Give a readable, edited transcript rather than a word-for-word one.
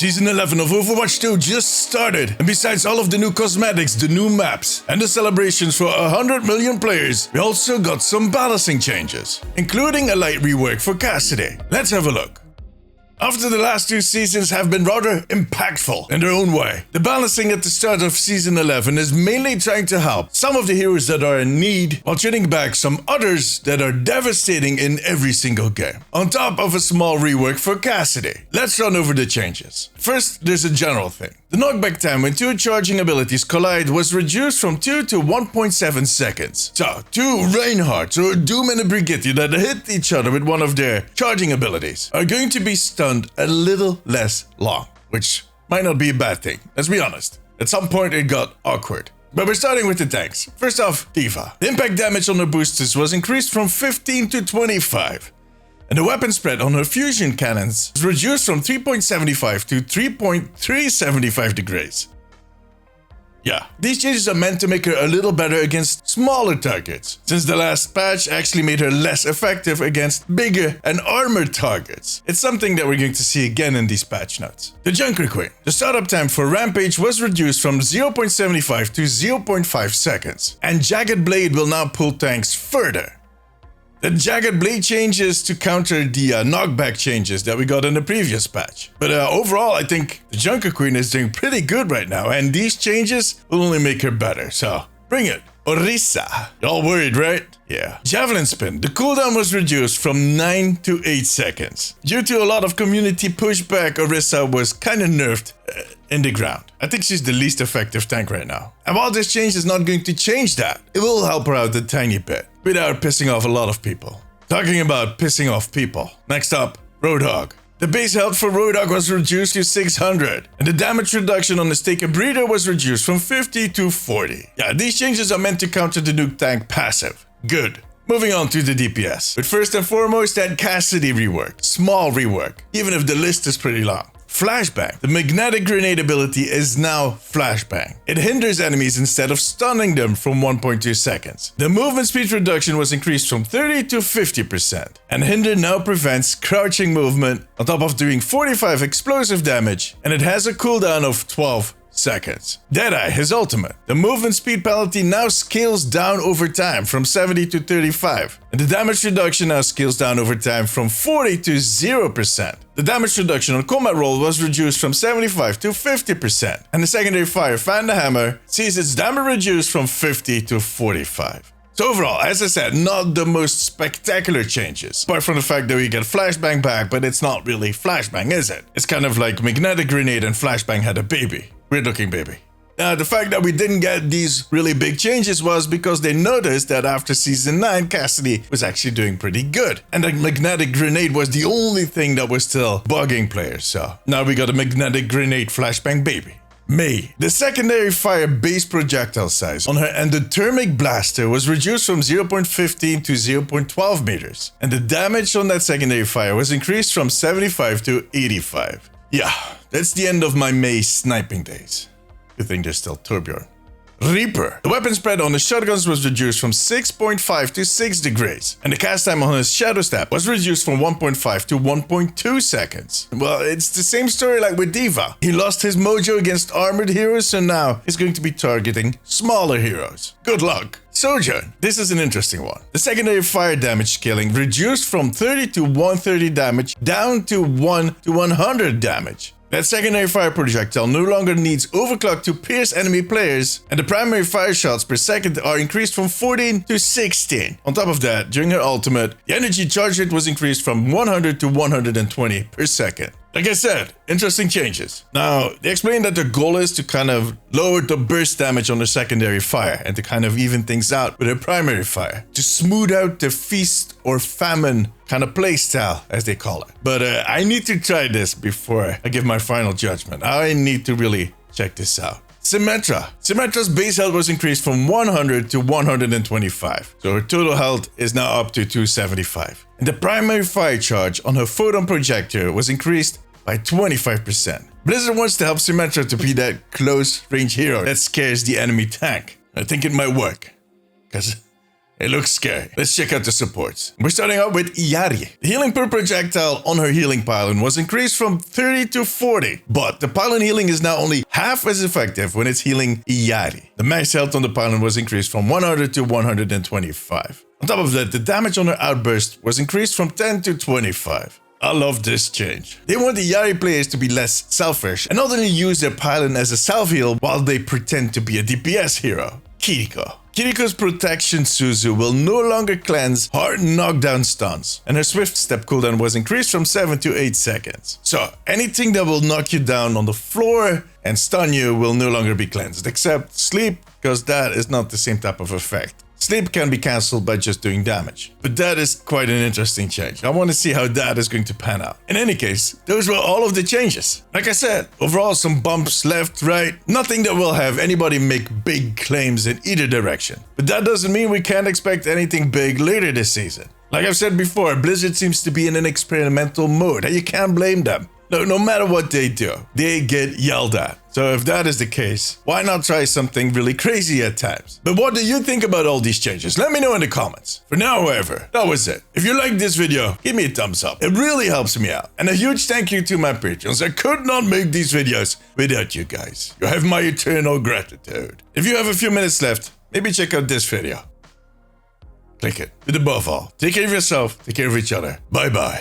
Season 11 of Overwatch 2 just started, and besides all of the new cosmetics, the new maps, and the celebrations for 100 million players, we also got some balancing changes, including a light rework for Cassidy. Let's have a look. After the last two seasons have been rather impactful in their own way, the balancing at the start of Season 11 is mainly trying to help some of the heroes that are in need, while turning back some others that are devastating in every single game, on top of a small rework for Cassidy. Let's run over the changes. First, there's a general thing. The knockback time when two charging abilities collide was reduced from 2 to 1.7 seconds. So, two Reinhardts or Doom and a Brigitte that hit each other with one of their charging abilities are going to be stunned a little less long, which might not be a bad thing, let's be honest. At some point it got awkward. But we're starting with the tanks. First off, D.Va. The impact damage on her boosters was increased from 15 to 25. And the weapon spread on her fusion cannons was reduced from 3.75 to 3.375 degrees. Yeah, these changes are meant to make her a little better against smaller targets, since the last patch actually made her less effective against bigger and armored targets. It's something that we're going to see again in these patch notes. The Junker Queen. The startup time for Rampage was reduced from 0.75 to 0.5 seconds, and Jagged Blade will now pull tanks further. The Jagged Blade changes to counter the knockback changes that we got in the previous patch. But overall, I think the Junker Queen is doing pretty good right now, and these changes will only make her better, so bring it. Orisa. Y'all worried, right? Yeah. Javelin Spin. The cooldown was reduced from 9 to 8 seconds. Due to a lot of community pushback, Orisa was kinda nerfed in the ground. I think she's the least effective tank right now. And while this change is not going to change that, it will help her out a tiny bit, without pissing off a lot of people. Talking about pissing off people. Next up, Roadhog. The base health for Roadhog was reduced to 600, and the damage reduction on the Stake and Breeder was reduced from 50 to 40. Yeah, these changes are meant to counter the nuke tank passive. Good. Moving on to the DPS. But first and foremost, that Cassidy rework. Small rework, even if the list is pretty long. Flashbang. The magnetic grenade ability is now Flashbang. It hinders enemies instead of stunning them from 1.2 seconds. The movement speed reduction was increased from 30 to 50%. And Hinder now prevents crouching movement on top of doing 45 explosive damage, and it has a cooldown of 12 seconds. Deadeye, his ultimate. The movement speed penalty now scales down over time from 70 to 35. And the damage reduction now scales down over time from 40 to 0%. The damage reduction on combat roll was reduced from 75 to 50%. And the secondary fire, Fan the Hammer, sees its damage reduced from 50 to 45. So overall, as I said, not the most spectacular changes, apart from the fact that we get Flashbang back, but it's not really Flashbang, is it? It's kind of like Magnetic Grenade and Flashbang had a baby. Weird looking baby. Now, the fact that we didn't get these really big changes was because they noticed that after Season 9, Cassidy was actually doing pretty good. And the Magnetic Grenade was the only thing that was still bugging players, so now we got a Magnetic Grenade Flashbang baby. Mei. The secondary fire base projectile size on her endothermic blaster was reduced from 0.15 to 0.12 meters, and the damage on that secondary fire was increased from 75 to 85. Yeah, that's the end of my Mei sniping days. Good thing there's still Torbjorn. Reaper. The weapon spread on the shotguns was reduced from 6.5 to 6 degrees, and the cast time on his Shadow Step was reduced from 1.5 to 1.2 seconds. Well, it's the same story like with D.Va. He lost his mojo against armored heroes, so now he's going to be targeting smaller heroes. Good luck. Sojourn. This is an interesting one. The secondary fire damage scaling reduced from 30 to 130 damage down to 1 to 100 damage. That secondary fire projectile no longer needs overclock to pierce enemy players, and the primary fire shots per second are increased from 14 to 16. On top of that, during her ultimate, the energy charge rate was increased from 100 to 120 per second. Like I said, interesting changes. Now, they explain that the goal is to kind of lower the burst damage on the secondary fire and to kind of even things out with her primary fire, to smooth out the feast or famine kind of playstyle, as they call it. But I need to try this before I give my final judgment. I need to really check this out. Symmetra. Symmetra's base health was increased from 100 to 125, so her total health is now up to 275. And the primary fire charge on her photon projector was increased by 25%. Blizzard wants to help Symmetra to be that close range hero that scares the enemy tank. I think it might work, because It looks scary. Let's check out the supports. We're starting out with Yari. The healing per projectile on her healing pylon was increased from 30 to 40, but the pylon healing is now only half as effective when it's healing Yari. The max health on the pylon was increased from 100 to 125. On top of that, the damage on her outburst was increased from 10 to 25. I love this change. They want the Yari players to be less selfish and not only use their pylon as a self-heal while they pretend to be a DPS hero. Kiriko. Kiriko's protection Suzu will no longer cleanse hard knockdown stuns, and her swift step cooldown was increased from 7 to 8 seconds. So anything that will knock you down on the floor and stun you will no longer be cleansed, except sleep, because that is not the same type of effect. Sleep can be cancelled by just doing damage. But that is quite an interesting change. I want to see how that is going to pan out. In any case, those were all of the changes. Like I said, overall some bumps left, right, nothing that will have anybody make big claims in either direction. But that doesn't mean we can't expect anything big later this season. Like I've said before, Blizzard seems to be in an experimental mode, and you can't blame them. No matter what they do, they get yelled at. So if that is the case, why not try something really crazy at times? But what do you think about all these changes? Let me know in the comments. For now, however, that was it. If you liked this video, give me a thumbs up. It really helps me out. And a huge thank you to my patrons. I could not make these videos without you guys. You have my eternal gratitude. If you have a few minutes left, maybe check out this video. Click it. But above all, take care of yourself, take care of each other. Bye bye.